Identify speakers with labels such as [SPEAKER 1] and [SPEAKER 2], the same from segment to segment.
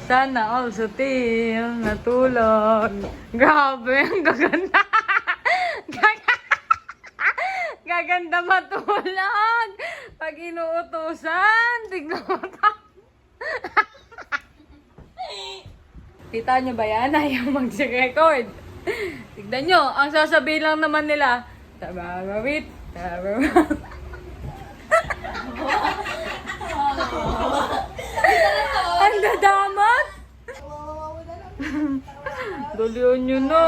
[SPEAKER 1] Sana all sutil natulog. Grabe, ang gaganda. Gaganda matulog. Pag inuutusan, tignan mo ta. Kita nyo ba yan? Ayaw mag-record. Tignan nyo, ang sasabihin lang naman nila, tabarawit, tabarawit. Ang dadamat! Dalion nyo no.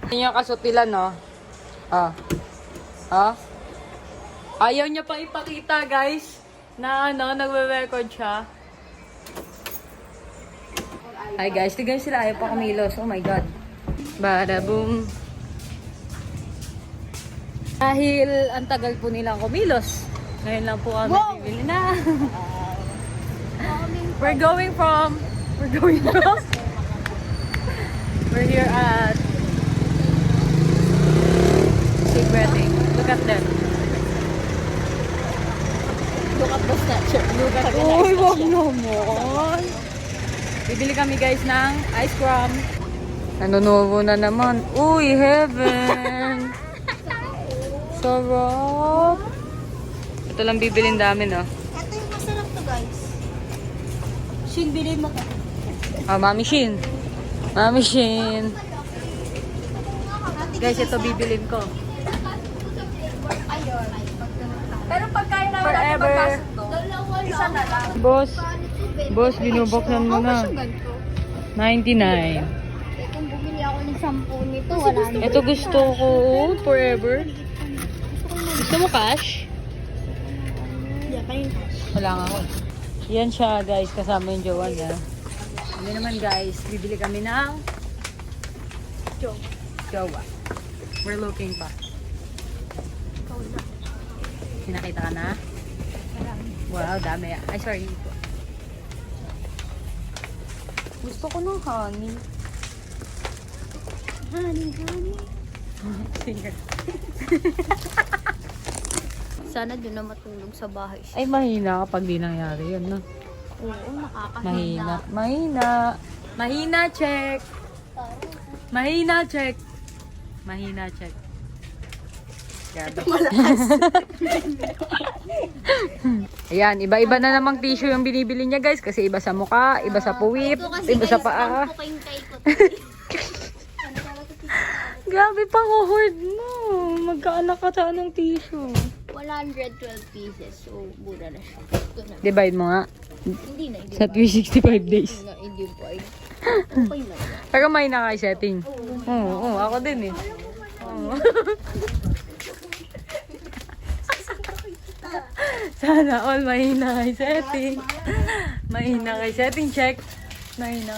[SPEAKER 1] Yan yung kasutilan, no? Ayaw niya pa ipakita, guys, na nagwe-record siya. Hi guys, tignan sila, ayaw pa kumilos. Oh my god. Bada boom. Dahil ang tagal po nilang kumilos, ngayon lang po kami bibili na. We're here at Secreting. Look at them.
[SPEAKER 2] Look at the snatcher.
[SPEAKER 1] Look at them. Uy, wag naman. Bibili kami guys ng ice cream. Nanunubo na naman. Uy, heaven. Sarap. Ito lang bibilin namin, oh.
[SPEAKER 2] Ito yung masarap to, guys. Shin, bilhin mo ka.
[SPEAKER 1] Mami Shin. Mami Shin. Guys, ito bibilin ko.
[SPEAKER 2] Pero pagkain na wala
[SPEAKER 1] Forever.
[SPEAKER 2] isa na lang.
[SPEAKER 1] Boss, binubuksan mo na. 99.
[SPEAKER 2] Kung bumili ako ng 10 nito, wala na.
[SPEAKER 1] Ito gusto ko. Forever. Gusto mo cash?
[SPEAKER 2] Yeah, kayo.
[SPEAKER 1] Wala nga ako. Yan siya guys, kasama yung jowa niya. Hindi naman guys, bibili kami ng jowa. We're looking pa. Sinakita ka na? Wow, dami. Ay, sorry. Gusto ko ng honey.
[SPEAKER 2] Honey.
[SPEAKER 1] Sige.
[SPEAKER 2] Sana doon na matulog sa bahay siya.
[SPEAKER 1] Ay, mahina kapag di nangyari yun, no?
[SPEAKER 2] Oo, nakakahina.
[SPEAKER 1] Mahina, check. Mahina, check. Ayan, iba-iba na namang tissue yung binibili niya guys. Kasi iba sa mukha, iba sa puwit, iba sa paa. Grabe pang hoard mo. Magkaanak ka sa anong tissue.
[SPEAKER 2] 112 pieces. So, mura na siya. Ito na.
[SPEAKER 1] Divide mo nga.
[SPEAKER 2] Hindi na.
[SPEAKER 1] Sa 365 days.
[SPEAKER 2] Hindi po ay. Okay na.
[SPEAKER 1] Pero may naka-setting. Oo, ako din eh. Oo. Sana all mahina kay setting. Mahina kay setting check. Mahina.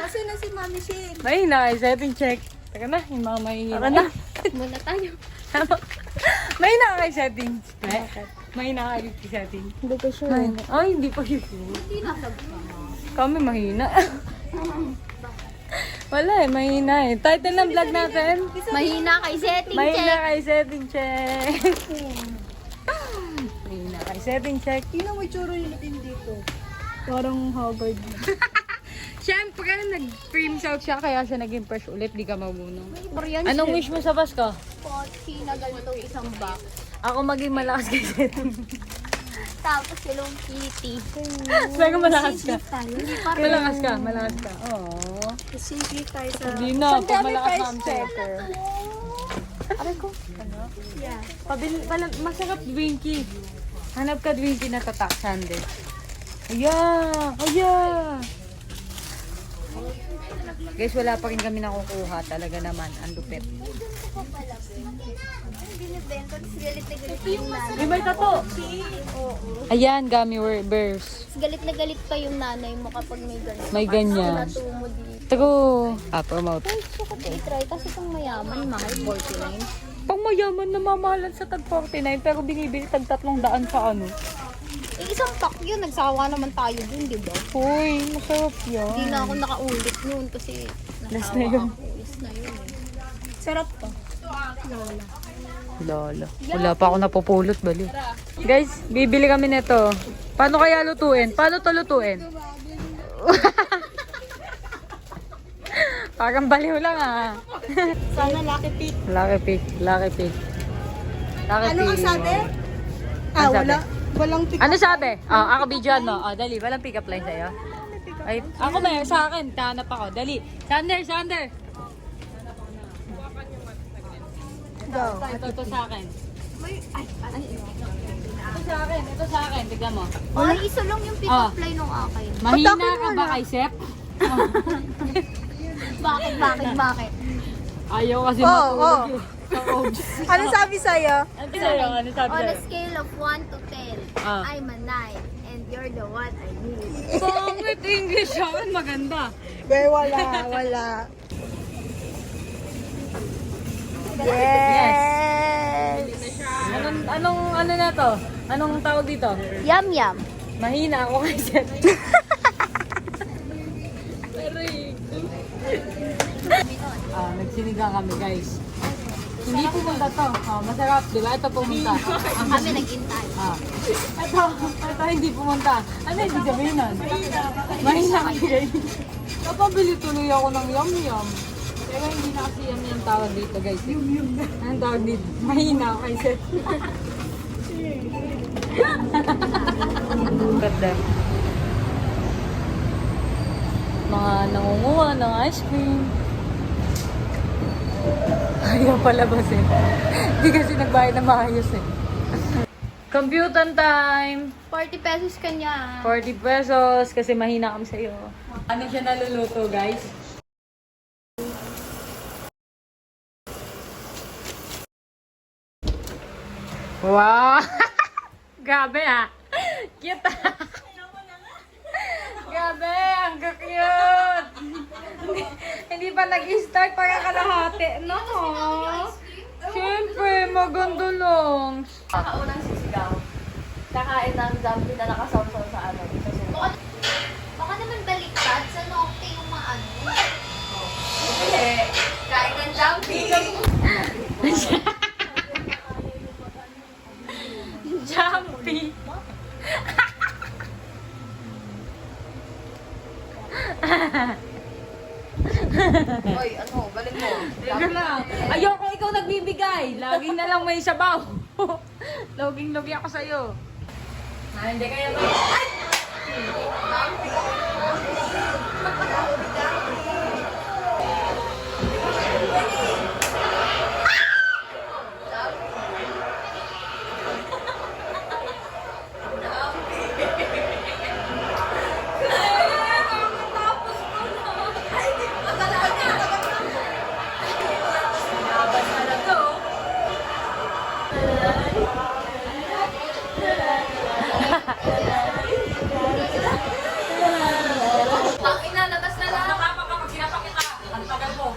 [SPEAKER 2] Kasi na si Mami Shin.
[SPEAKER 1] Mahina kay setting check. Taka na, yung mga mahihina.
[SPEAKER 2] Tara na. Muna tayo.
[SPEAKER 1] Mahina kay setting. Mahina kay setting.
[SPEAKER 2] Hindi ko sure.
[SPEAKER 1] Ay, hindi pa yun.
[SPEAKER 2] Hindi na
[SPEAKER 1] Kami mahina. Wala eh, mahina eh. Title ng vlog natin.
[SPEAKER 2] Mahina kay setting
[SPEAKER 1] Mahina
[SPEAKER 2] check.
[SPEAKER 1] kay setting check. Mahina kay setting check.
[SPEAKER 2] Tingnan mo tsura yung natin dito. Parang Harvard.
[SPEAKER 1] Siyempre, nag-cream out siya kaya siya naging fresh ulit. Di ka mabunong.
[SPEAKER 2] Korean
[SPEAKER 1] Anong wish mo sa Pasko?
[SPEAKER 2] Pochi na ganito isang box.
[SPEAKER 1] Ako maging malakas kay setting.
[SPEAKER 2] Tapos Hello Kitty.
[SPEAKER 1] Pero malakas ka.
[SPEAKER 2] Hindi pa rin.
[SPEAKER 1] Malakas ka. Oo.
[SPEAKER 2] Simple tayo sa...
[SPEAKER 1] Hindi na, pag malakas na ang checker.
[SPEAKER 2] Aray ko.
[SPEAKER 1] Ano?
[SPEAKER 2] Yeah.
[SPEAKER 1] Masarap Dwinkie. Hanap ka Dwinkie na tatak sundae. Ayan. Guys, wala pa rin kami nakukuha. Talaga naman, ang lupit. May tato. Ayan, gummy bears.
[SPEAKER 2] Galit na galit pa yung nanay mo kapag may ganito.
[SPEAKER 1] May ganyan.
[SPEAKER 2] Kasi mo dito.
[SPEAKER 1] True. Promote.
[SPEAKER 2] Ay, sukat i-try. Kasi itong mayaman, mahal 49.
[SPEAKER 1] Pang mayaman na mamahalan sa tag 49 pero binibili tag 300 sa ano.
[SPEAKER 2] Eh, isang pack yun. Nagsawa naman tayo dun, di ba?
[SPEAKER 1] Hoy, masarap yan.
[SPEAKER 2] Hindi na ako nakaulit noon kasi
[SPEAKER 1] Last na yun.
[SPEAKER 2] Last na yun eh. Sarap to. Lola.
[SPEAKER 1] Lolo. Wala pa ako napupulot, bali. Guys, bibili kami nito. Paano kaya lutuin? Paano to lutuin? Parang baliw lang ah.
[SPEAKER 2] Sana lucky pick.
[SPEAKER 1] Lucky pick, lucky pick. Lucky
[SPEAKER 2] Ano ang
[SPEAKER 1] pick.
[SPEAKER 2] sabi?
[SPEAKER 1] Ano sabi?
[SPEAKER 2] Walang pick.
[SPEAKER 1] Ano sabi? Ako videoan mo. Dali, walang pick up line sa'yo. Ay, ako may sa akin. Tanap ako. Dali. Sander.
[SPEAKER 2] Go.
[SPEAKER 1] Ito sa akin. Ito sa akin. Tignan mo.
[SPEAKER 3] Ay, isa lang yung pick-up line ng akin.
[SPEAKER 1] Mahina
[SPEAKER 2] Patakin
[SPEAKER 1] ka
[SPEAKER 2] mo
[SPEAKER 1] ba
[SPEAKER 2] na.
[SPEAKER 1] kay Sep?
[SPEAKER 3] Bakit?
[SPEAKER 1] Ayaw kasi
[SPEAKER 2] Oo,
[SPEAKER 1] matulog
[SPEAKER 2] oo.
[SPEAKER 1] yun. Sa obs.
[SPEAKER 2] Ano sabi sa'yo?
[SPEAKER 1] Ano sa'yo? Ano sabi
[SPEAKER 3] On a
[SPEAKER 1] sa'yo?
[SPEAKER 3] scale of 1 to 10,
[SPEAKER 1] Ah.
[SPEAKER 3] I'm a 9. And you're the one I need.
[SPEAKER 1] Bakit English sa akin? Maganda.
[SPEAKER 2] Be, wala. Yes!
[SPEAKER 1] Ano na to? Anong tawag dito?
[SPEAKER 3] Yum.
[SPEAKER 1] Mahina ako kay Sep. Nagsinigang kami guys. Hindi pumunta to. Masarap, di ba? Ito pumunta.
[SPEAKER 3] Kami nag-intay.
[SPEAKER 1] Ito hindi pumunta. Ano hindi sabihin nun? Mahina kasi. Napabili tuloy ako ng yum-yum. Pero hindi na kasi yum yung tawag dito guys. Yum-yum na. Anong tawag dito? Mahina ako kay Seth. Ganda. Mga nangunguha ng ice cream. Ayaw palabas eh. Hindi kasi nagbayad na maayos eh. Computer time!
[SPEAKER 3] 40 pesos kanya.
[SPEAKER 1] 40 pesos kasi mahina kami sa'yo. Ano siya naluluto, guys? Wow! Grabe ah! Cute ah! Grabe! Ang cute! Hindi pa nag-start para kalahati. No? Siyempre, maganda lang.
[SPEAKER 3] Nakaunang sisigaw. Kakain ng zombie na nakasawsaw sa ano. Baka naman baliktad sa nokte yung maano. Kain ng zombie.
[SPEAKER 1] Jumpy!
[SPEAKER 3] Hoy, ano, galing mo.
[SPEAKER 1] Teka lang. Ayoko ikaw nagbibigay. Laging na lang may sabaw. Loging-logi ako sa'yo. Hindi kaya ba?
[SPEAKER 3] Tangina, labas na lang.
[SPEAKER 1] Kapag sinapak kita, ang tagal mo.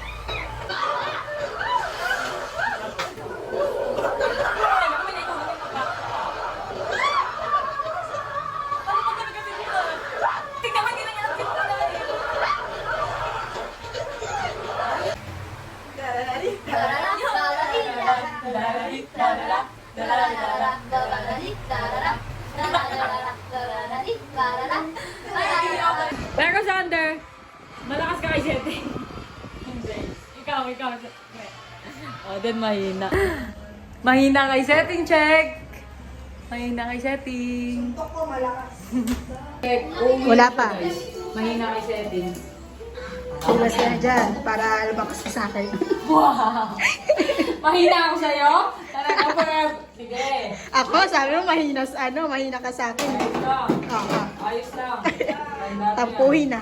[SPEAKER 1] Pero Sander, malakas ka kay Sete. Hindi. Ikaw. Then mahina. Mahina kay setting, check. Mahina kay setting.
[SPEAKER 2] Tok ko, malakas.
[SPEAKER 1] Check.
[SPEAKER 2] Wala pa.
[SPEAKER 1] Mahina kay setting.
[SPEAKER 2] Silas ka na dyan para lumakas ka sa akin.
[SPEAKER 1] Wow! Mahina ako sa'yo? Talaga po. Sige.
[SPEAKER 2] Ako, sabi mo mahina ka sa akin.
[SPEAKER 1] Ayos lang.
[SPEAKER 2] Oo.
[SPEAKER 1] Ayos lang.
[SPEAKER 2] Tampuhin na.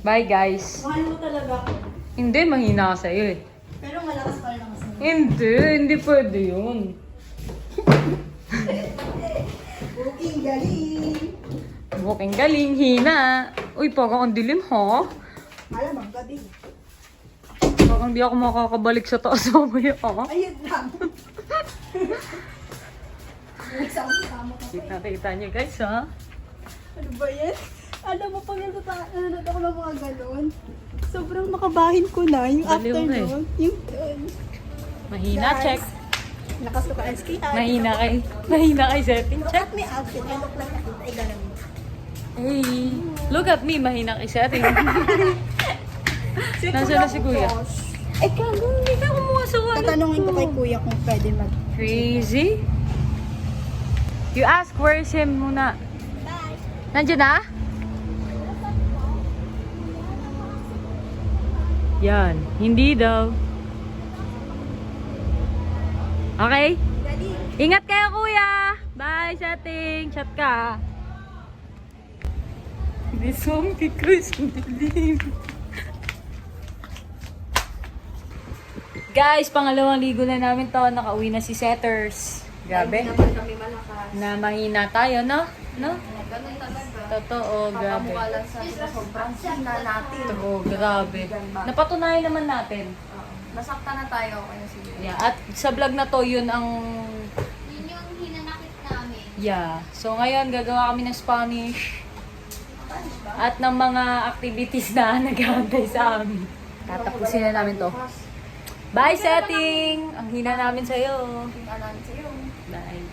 [SPEAKER 1] Bye guys.
[SPEAKER 2] Mahal mo talaga ako.
[SPEAKER 1] Hindi, mahina ka sa'yo eh.
[SPEAKER 2] Pero malakas pa rin ako sa'yo.
[SPEAKER 1] Hindi pwede yun.
[SPEAKER 2] Booking galing.
[SPEAKER 1] Buking galing, hina. Uy, parang ang dilim ha.
[SPEAKER 2] Malamang gabi.
[SPEAKER 1] Parang di ako makakabalik sa taas mamaya ha.
[SPEAKER 2] Ayun lang. Nagsama-sama ka.
[SPEAKER 1] Kita niyo guys ha.
[SPEAKER 2] Ano ba yan? Alam mo, pag nanonood ako ng mga galon, sobrang makabahin ko na. Yung
[SPEAKER 1] Baliw
[SPEAKER 2] after
[SPEAKER 1] na eh.
[SPEAKER 2] nun, yung
[SPEAKER 1] Mahina, check.
[SPEAKER 2] Nakasuka ang ski.
[SPEAKER 1] Mahina kay setting, check.
[SPEAKER 2] Check me outfit. I look like ay ganun.
[SPEAKER 1] Hey, look at me, mahina kay setting. Nasaan na si Kuya? Eh, kago, hindi ka kumuha sa wallet
[SPEAKER 2] Tatanungin ko
[SPEAKER 1] ko.
[SPEAKER 2] kay Kuya kung pwede mag...
[SPEAKER 1] Crazy? You ask, where is him muna?
[SPEAKER 2] Bye!
[SPEAKER 1] Nandiyan na? Yan, hindi daw. Okay?
[SPEAKER 2] Dali!
[SPEAKER 1] Ingat kayo, Kuya! Bye, setting! Chat ka! Hindi zombie ko, dilim. Guys, pangalawang ligo na namin to. Nakauwi na si Setters. Grabe.
[SPEAKER 3] naman kami malakas.
[SPEAKER 1] Na mahina tayo, no? No?
[SPEAKER 3] Ganun talaga.
[SPEAKER 1] Totoo, grabe.
[SPEAKER 3] Pakamukha lang sa sobrang sina natin.
[SPEAKER 1] Totoo, grabe. Napatunayan naman natin.
[SPEAKER 3] Nasaktan na tayo, kaya sige.
[SPEAKER 1] Yeah, at sa vlog na to, yun ang...
[SPEAKER 3] Yun yung hinanakit namin.
[SPEAKER 1] Yeah. So ngayon, gagawa kami ng Spanish. At ng mga activities na naghahantay sa amin. Tatapusin na namin to. Bye, setting! Ang hina namin sa'yo.
[SPEAKER 3] Tingnan namin sa'yo.
[SPEAKER 1] Bye.